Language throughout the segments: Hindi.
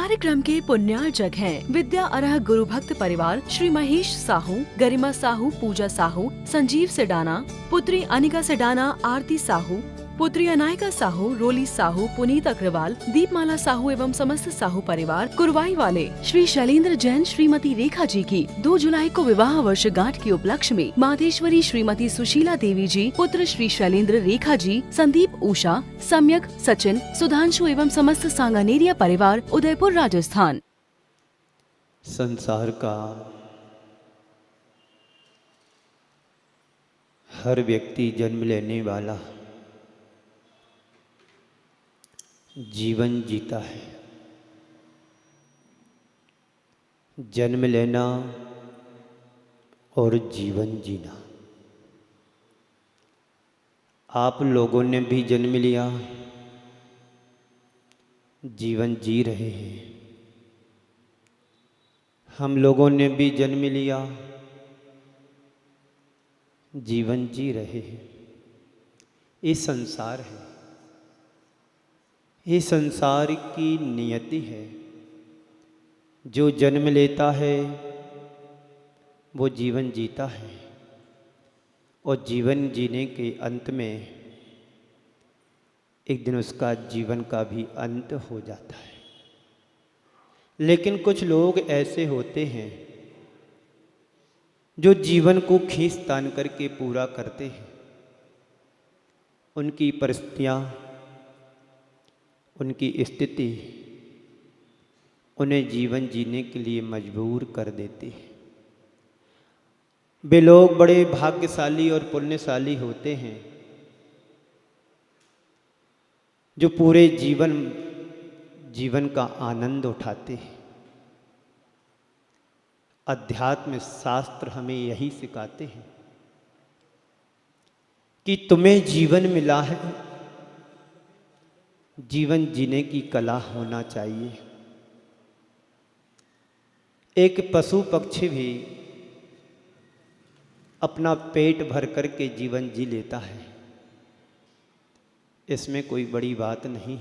कार्यक्रम के पुण्यार्चक हैं विद्या अर्ह गुरु भक्त परिवार श्री महेश साहू, गरिमा साहू, पूजा साहू, संजीव सेडाना, पुत्री अनिका सेडाना, आरती साहू, पुत्री अनायका साहू, रोली साहू, पुनीत अग्रवाल, दीपमाला साहू एवं समस्त साहू परिवार कुरवाई वाले श्री शैलेंद्र जैन श्रीमती रेखा जी की 2 जुलाई को विवाह वर्षगांठ के उपलक्ष्य में माधेश्वरी श्रीमती सुशीला देवी जी, पुत्र श्री शैलेंद्र रेखा जी, संदीप उषा, सम्यक सचिन, सुधांशु एवं समस्त सांगानेरिया परिवार उदयपुर राजस्थान। संसार का हर व्यक्ति जन्म लेने वाला जीवन जीता है। जन्म लेना और जीवन जीना। आप लोगों ने भी जन्म लिया, जीवन जी रहे हैं। हम लोगों ने भी जन्म लिया, जीवन जी रहे हैं। ये संसार है, ये संसार की नियति है। जो जन्म लेता है वो जीवन जीता है और जीवन जीने के अंत में एक दिन उसका जीवन का भी अंत हो जाता है। लेकिन कुछ लोग ऐसे होते हैं जो जीवन को खींच तान करके पूरा करते हैं। उनकी परिस्थितियाँ, उनकी स्थिति उन्हें जीवन जीने के लिए मजबूर कर देती है। वे लोग बड़े भाग्यशाली और पुण्यशाली होते हैं जो पूरे जीवन का आनंद उठाते हैं। अध्यात्म शास्त्र हमें यही सिखाते हैं कि तुम्हें जीवन मिला है, जीवन जीने की कला होना चाहिए। एक पशु पक्षी भी अपना पेट भर कर के जीवन जी लेता है, इसमें कोई बड़ी बात नहीं।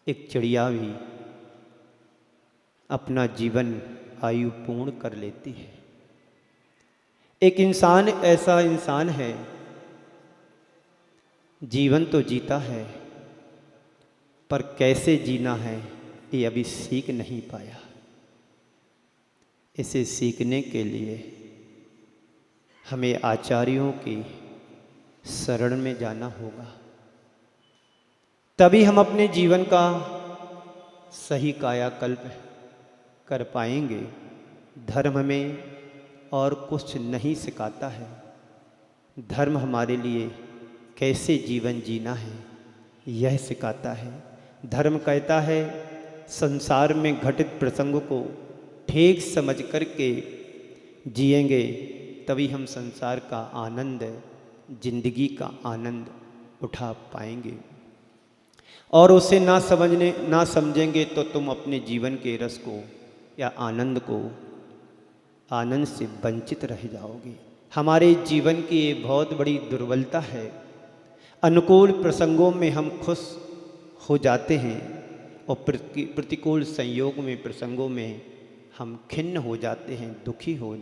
एक चिड़िया भी अपना जीवन आयु पूर्ण कर लेती है। एक इंसान ऐसा इंसान है, जीवन तो जीता है पर कैसे जीना है ये अभी सीख नहीं पाया। इसे सीखने के लिए हमें आचार्यों की शरण में जाना होगा, तभी हम अपने जीवन का सही कायाकल्प कर पाएंगे। धर्म हमें और कुछ नहीं सिखाता है। धर्म हमारे लिए कैसे जीवन जीना है यह सिखाता है। धर्म कहता है संसार में घटित प्रसंगों को ठीक समझ करके जिएंगे तभी हम संसार का आनंद, जिंदगी का आनंद उठा पाएंगे। और उसे ना समझेंगे तो तुम अपने जीवन के रस को या आनंद से वंचित रह जाओगे। हमारे जीवन की ये बहुत बड़ी दुर्बलता है। अनुकूल प्रसंगों में हम खुश हो जाते हैं और प्रतिकूल संयोग में, प्रसंगों में हम खिन्न हो जाते हैं, दुखी हो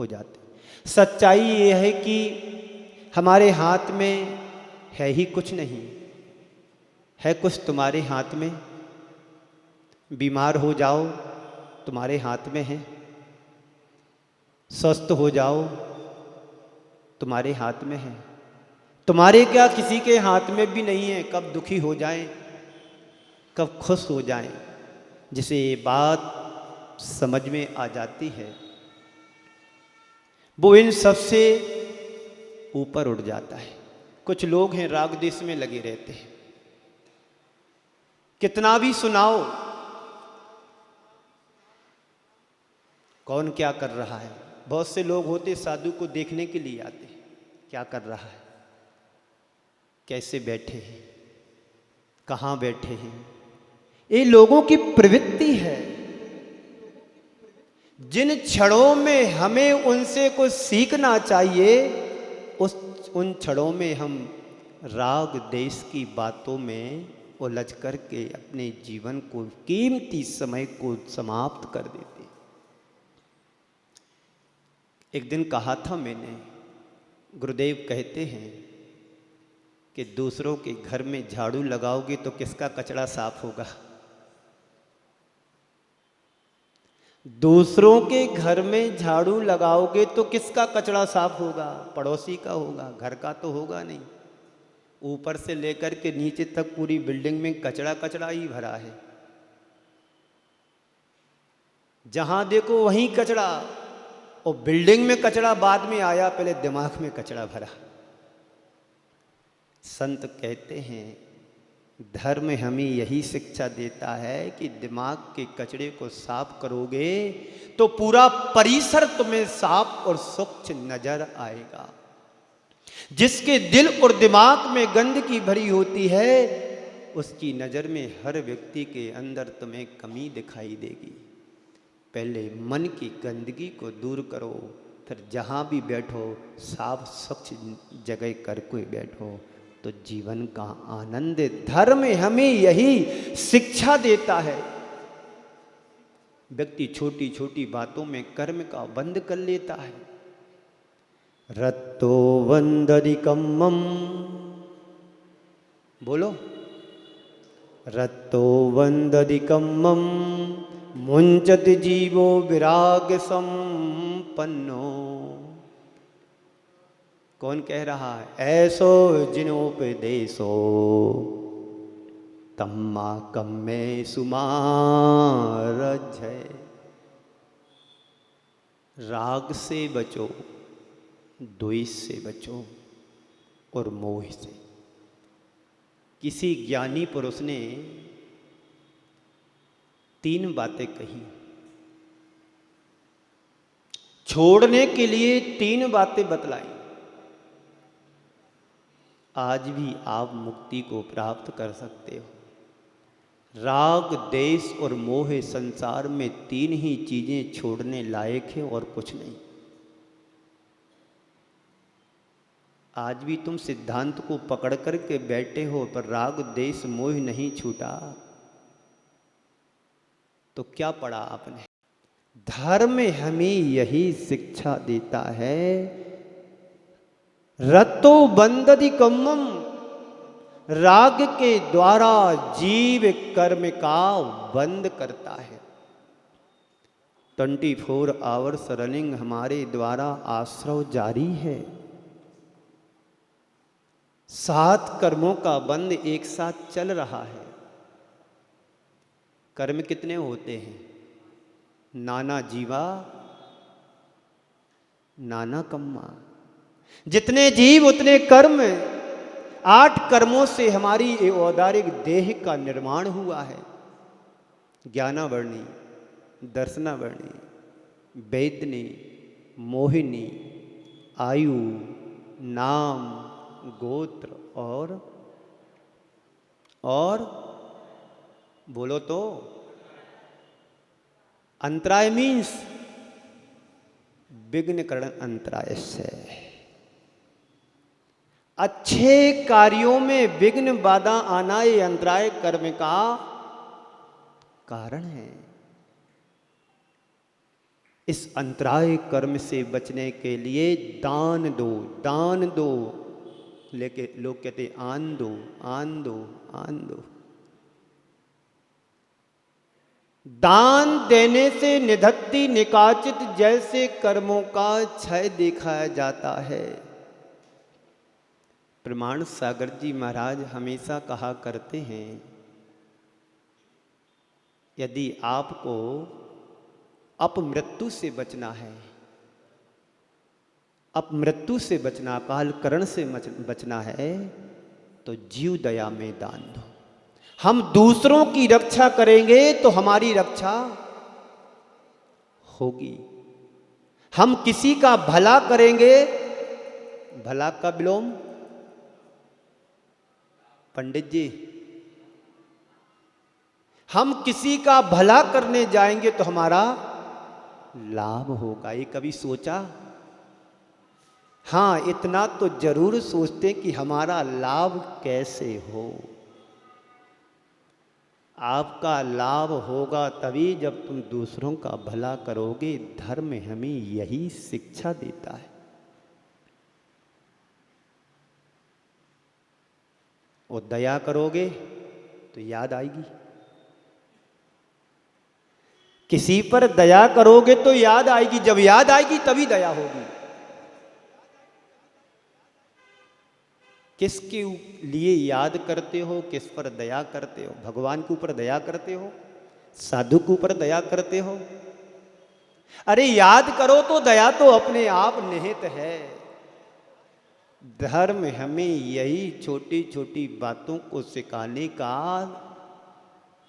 जाते हैं। सच्चाई ये है कि हमारे हाथ में है ही कुछ नहीं। है कुछ तुम्हारे हाथ में? बीमार हो जाओ तुम्हारे हाथ में है, स्वस्थ हो जाओ तुम्हारे हाथ में है। तुम्हारे क्या किसी के हाथ में भी नहीं है कब दुखी हो जाएं, कब खुश हो जाएं। जिसे ये बात समझ में आ जाती है वो इन सबसे ऊपर उठ जाता है। कुछ लोग हैं राग देश में लगे रहते हैं, कितना भी सुनाओ कौन क्या कर रहा है। बहुत से लोग होते साधु को देखने के लिए आते हैं, क्या कर रहा है, कैसे बैठे हैं, कहाँ बैठे हैं। ये लोगों की प्रवृत्ति है। जिन क्षणों में हमें उनसे कुछ सीखना चाहिए उन क्षणों में हम राग देश की बातों में उलझ करके अपने जीवन को, कीमती समय को समाप्त कर देते। एक दिन कहा था मैंने, गुरुदेव कहते हैं कि दूसरों के घर में झाड़ू लगाओगे तो किसका कचरा साफ होगा? दूसरों के घर में झाड़ू लगाओगे तो किसका कचरा साफ होगा? पड़ोसी का होगा, घर का तो होगा नहीं। ऊपर से लेकर के नीचे तक पूरी बिल्डिंग में कचरा कचरा ही भरा है। जहां देखो वहीं कचरा, और बिल्डिंग में कचरा बाद में आया, पहले दिमाग में कचरा भरा। संत कहते हैं धर्म हमें यही शिक्षा देता है कि दिमाग के कचरे को साफ करोगे तो पूरा परिसर तुम्हें साफ और स्वच्छ नजर आएगा। जिसके दिल और दिमाग में गंदगी भरी होती है, उसकी नज़र में हर व्यक्ति के अंदर तुम्हें कमी दिखाई देगी। पहले मन की गंदगी को दूर करो, फिर जहाँ भी बैठो साफ स्वच्छ जगह करके बैठो, तो जीवन का आनंद। धर्म हमें यही शिक्षा देता है। व्यक्ति छोटी छोटी बातों में कर्म का बंध कर लेता है। रत्तो वंदरिकम्मम, बोलो, रत्तो वंदरिकम्मम मुंचत जीवो विराग संपन्नो। कौन कह रहा है? ऐसो जिनोपदेशो तम्मा कम्मे सुमारज है। राग से बचो, द्वेष से बचो और मोह से। किसी ज्ञानी पुरुष ने 3 बातें कही, छोड़ने के लिए 3 बातें बतलाई। आज भी आप मुक्ति को प्राप्त कर सकते हो। राग, देश और मोह संसार में 3 ही चीजें छोड़ने लायक है और कुछ नहीं। आज भी तुम सिद्धांत को पकड़ करके बैठे हो, पर राग, देश, मोह नहीं छूटा, तो क्या पढ़ा आपने? धर्म हमें यही शिक्षा देता है, रतो बंददि कम्मम, राग के द्वारा जीव कर्म का बंद करता है। 24 आवर्स रनिंग हमारे द्वारा आश्रव जारी है। 7 कर्मों का बंद एक साथ चल रहा है। कर्म कितने होते हैं? नाना जीवा नाना कम्मा। जितने जीव उतने कर्म। 8 कर्मों से हमारी औदारिक देह का निर्माण हुआ है। ज्ञानावर्णी, दर्शनावर्णी, वेदनी, मोहिनी, आयु, नाम, गोत्र और बोलो तो अंतराय मीन्स विघ्नकरण अंतराय से। अच्छे कार्यों में विघ्न बाधा आना ये अंतराय कर्म का कारण है। इस अंतराय कर्म से बचने के लिए दान दो, दान दो। लेके लोग कहते आन दो, आन दो, आन दो। दान देने से निधत्ति निकाचित जैसे कर्मों का क्षय दिखाया जाता है। प्रमाण सागर जी महाराज हमेशा कहा करते हैं, यदि आपको अपमृत्यु से बचना है, अपमृत्यु से बचना, काल करण से बचना है, तो जीव दया में दान दो। हम दूसरों की रक्षा करेंगे तो हमारी रक्षा होगी। हम किसी का भला करेंगे, भला का विलोम पंडित जी, हम किसी का भला करने जाएंगे तो हमारा लाभ होगा। ये कभी सोचा? हाँ, इतना तो जरूर सोचते कि हमारा लाभ कैसे हो। आपका लाभ होगा तभी जब तुम दूसरों का भला करोगे। धर्म हमें यही शिक्षा देता है। और दया करोगे तो याद आएगी। किसी पर दया करोगे तो याद आएगी, जब याद आएगी तभी दया होगी। किसके लिए याद करते हो, किस पर दया करते हो? भगवान के ऊपर दया करते हो, साधु के ऊपर दया करते हो? अरे याद करो तो दया तो अपने आप निहित है। धर्म हमें यही छोटी छोटी बातों को सिखाने का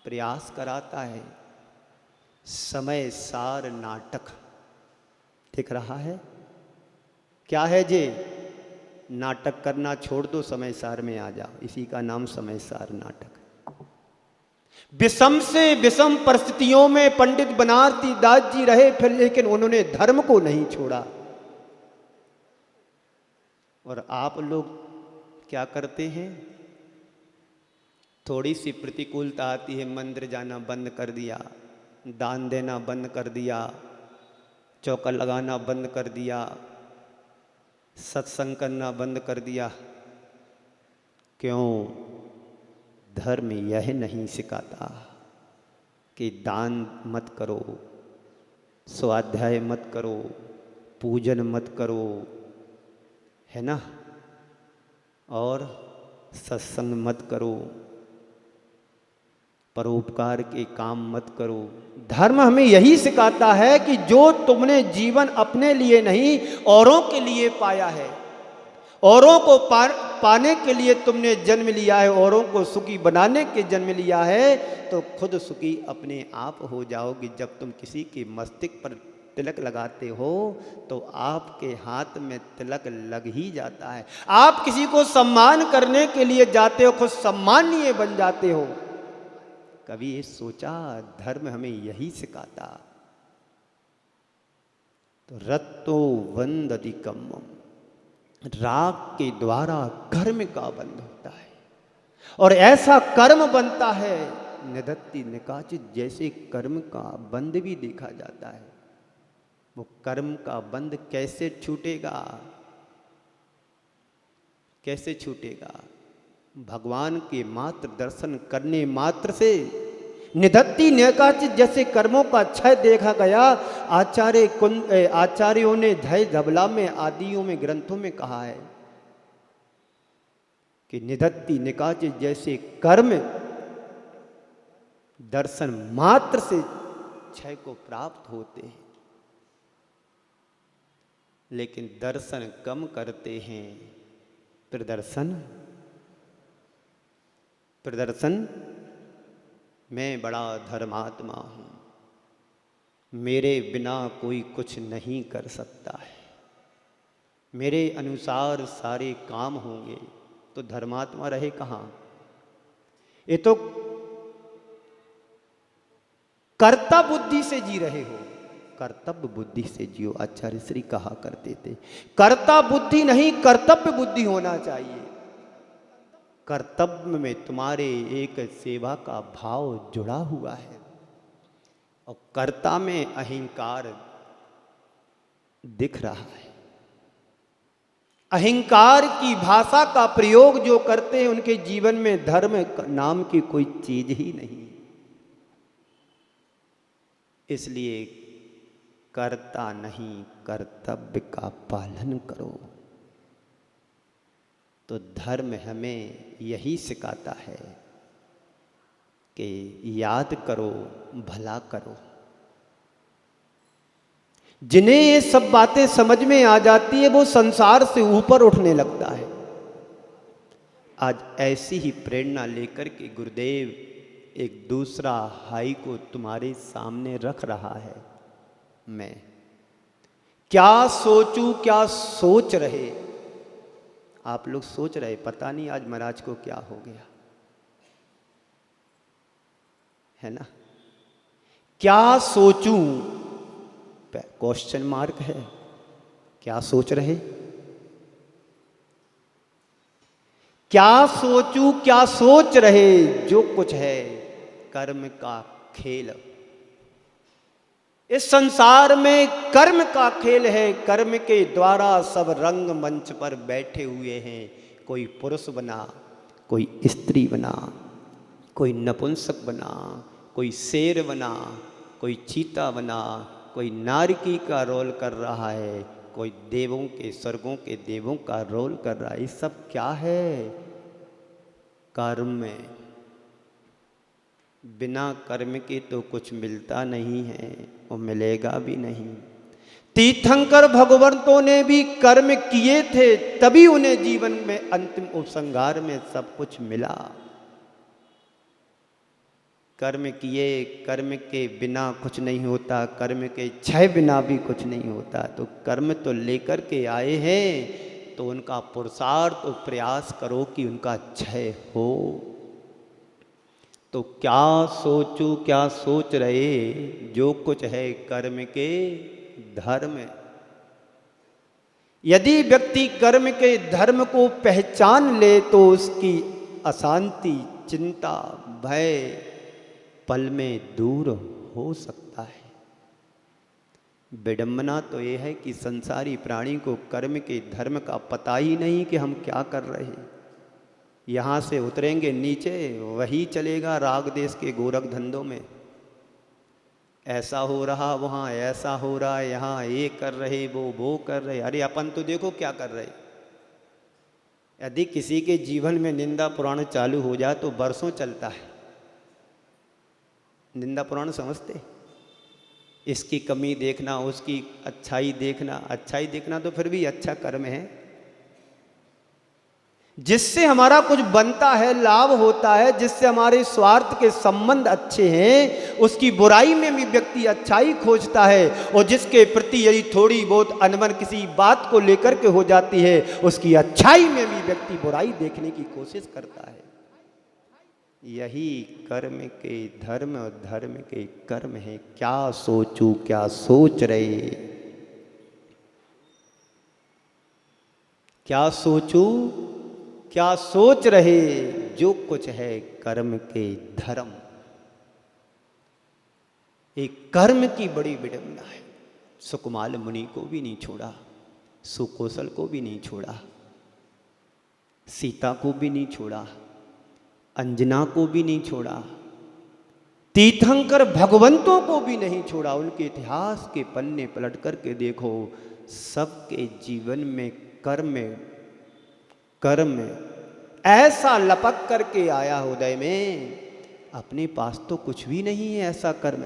प्रयास कराता है। समय सार नाटक दिख रहा है? क्या है जे? नाटक करना छोड़ दो, समय सार में आ जाओ। इसी का नाम समय सार नाटक। विषम से विषम परिस्थितियों में पंडित बनारसी दास जी रहे फिर, लेकिन उन्होंने धर्म को नहीं छोड़ा। और आप लोग क्या करते हैं? थोड़ी सी प्रतिकूलता आती है, मंदिर जाना बंद कर दिया, दान देना बंद कर दिया, चौका लगाना बंद कर दिया, सत्संग करना बंद कर दिया। क्यों? धर्म यह नहीं सिखाता कि दान मत करो, स्वाध्याय मत करो, पूजन मत करो, है ना, और सत्संग मत करो, परोपकार के काम मत करो। धर्म हमें यही सिखाता है कि जो तुमने जीवन अपने लिए नहीं औरों के लिए पाया है, औरों को पाने के लिए तुमने जन्म लिया है, औरों को सुखी बनाने के जन्म लिया है, तो खुद सुखी अपने आप हो जाओगे। जब तुम किसी के मस्तिष्क पर तिलक लगाते हो तो आपके हाथ में तिलक लग ही जाता है। आप किसी को सम्मान करने के लिए जाते हो, खुद सम्मानीय बन जाते हो। कभी ये सोचा? धर्म हमें यही सिखाता। तो रत्तो वंदति कम्मम, राग के द्वारा कर्म का बंध होता है, और ऐसा कर्म बनता है निदत्ति निकाचित, जैसे कर्म का बंध भी देखा जाता है। वो कर्म का बंध कैसे छूटेगा? कैसे छूटेगा? भगवान के मात्र दर्शन करने मात्र से निदत्ति निकाचित जैसे कर्मों का क्षय देखा गया। आचार्यों ने धय धबला में आदियों में ग्रंथों में कहा है कि निदत्ति निकाचित जैसे कर्म दर्शन मात्र से क्षय को प्राप्त होते हैं, लेकिन दर्शन कम करते हैं, प्रदर्शन मैं बड़ा धर्मात्मा हूं, मेरे बिना कोई कुछ नहीं कर सकता है, मेरे अनुसार सारे काम होंगे, तो धर्मात्मा रहे कहाँ? ये तो कर्ता बुद्धि से जी रहे हो। कर्तव्य बुद्धि से जियो, आचार्य श्री कहा करते थे। कर्ता बुद्धि नहीं, कर्तव्य बुद्धि होना चाहिए। कर्तव्य में तुम्हारे एक सेवा का भाव जुड़ा हुआ है, और कर्ता में अहंकार दिख रहा है। अहंकार की भाषा का प्रयोग जो करते हैं उनके जीवन में धर्म नाम की कोई चीज ही नहीं। इसलिए कर्ता नहीं, कर्तव्य का पालन करो। तो धर्म हमें यही सिखाता है कि याद करो, भला करो। जिन्हें ये सब बातें समझ में आ जाती है वो संसार से ऊपर उठने लगता है। आज ऐसी ही प्रेरणा लेकर के गुरुदेव एक दूसरा हाई को तुम्हारे सामने रख रहा है। मैं क्या सोचूं, क्या सोच रहे आप लोग? सोच रहे, पता नहीं आज महाराज को क्या हो गया, है ना? क्या सोचूं, क्वेश्चन मार्क है। क्या सोच रहे? क्या सोचूं, क्या सोच रहे? जो कुछ है कर्म का खेल। इस संसार में कर्म का खेल है। कर्म के द्वारा सब रंग मंच पर बैठे हुए हैं। कोई पुरुष बना, कोई स्त्री बना, कोई नपुंसक बना, कोई शेर बना, कोई चीता बना, कोई नारकी का रोल कर रहा है, कोई देवों के स्वर्गों के देवों का रोल कर रहा है। ये सब क्या है? कर्म में। बिना कर्म के तो कुछ मिलता नहीं है और मिलेगा भी नहीं। तीर्थंकर भगवंतों ने भी कर्म किए थे, तभी उन्हें जीवन में अंतिम उपसंहार में सब कुछ मिला। कर्म किए, कर्म के बिना कुछ नहीं होता, कर्म के क्षय बिना भी कुछ नहीं होता। तो कर्म तो लेकर के आए हैं, तो उनका पुरुषार्थ और प्रयास करो कि उनका क्षय हो। तो क्या सोचूं, क्या सोच रहे, जो कुछ है कर्म के धर्म। यदि व्यक्ति कर्म के धर्म को पहचान ले तो उसकी अशांति, चिंता, भय पल में दूर हो सकता है। विडंबना तो यह है कि संसारी प्राणी को कर्म के धर्म का पता ही नहीं कि हम क्या कर रहे हैं। यहाँ से उतरेंगे नीचे, वही चलेगा राग देश के गोरख धंधों में। ऐसा हो रहा, वहाँ ऐसा हो रहा है, यहाँ ये कर रहे, वो कर रहे। अरे अपन तो देखो क्या कर रहे। यदि किसी के जीवन में निंदा पुराण चालू हो जाए तो बरसों चलता है। निंदा पुराण समझते? इसकी कमी देखना, उसकी अच्छाई देखना। अच्छाई देखना तो फिर भी अच्छा कर्म है, जिससे हमारा कुछ बनता है, लाभ होता है, जिससे हमारे स्वार्थ के संबंध अच्छे हैं। उसकी बुराई में भी व्यक्ति अच्छाई खोजता है, और जिसके प्रति यदि थोड़ी बहुत अनबन किसी बात को लेकर के हो जाती है, उसकी अच्छाई में भी व्यक्ति बुराई देखने की कोशिश करता है। यही कर्म के धर्म और धर्म के कर्म है। क्या सोचूं, क्या सोच रहे, क्या सोचूं, क्या सोच रहे, जो कुछ है कर्म के धर्म। एक कर्म की बड़ी विडंबना है। सुकुमाल मुनि को भी नहीं छोड़ा, सुकौशल को भी नहीं छोड़ा, सीता को भी नहीं छोड़ा, अंजना को भी नहीं छोड़ा, तीर्थंकर भगवंतों को भी नहीं छोड़ा। उनके इतिहास के पन्ने पलट करके देखो, सबके जीवन में कर्म ऐसा लपक करके आया हृदय में। अपने पास तो कुछ भी नहीं है ऐसा कर्म।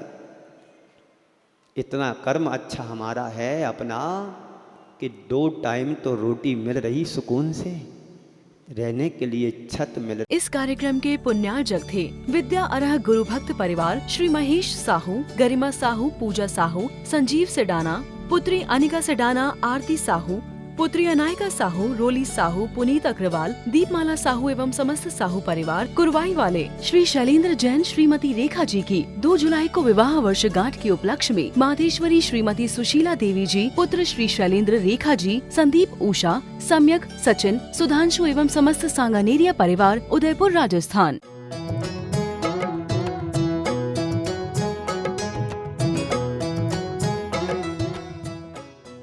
इतना कर्म अच्छा हमारा है अपना कि 2 टाइम तो रोटी मिल रही सुकून से, रहने के लिए छत मिल रही। इस कार्यक्रम के पुण्यार्जक थे विद्या अरह गुरु भक्त परिवार श्री महेश साहू, गरिमा साहू, पूजा साहू, संजीव सेडाना, पुत्री अनिका सेडाना, आरती साहू, पुत्री अनायका साहू, रोली साहू, पुनीत अग्रवाल, दीपमाला साहू एवं समस्त साहू परिवार, कुरवाई वाले श्री शैलेंद्र जैन श्रीमती रेखा जी की 2 जुलाई को विवाह वर्षगांठ के उपलक्ष्य में माधेश्वरी श्रीमती सुशीला देवी जी, पुत्र श्री शैलेंद्र रेखा जी, संदीप उषा, सम्यक, सचिन, सुधांशु एवं समस्त सांगानेरिया परिवार, उदयपुर राजस्थान।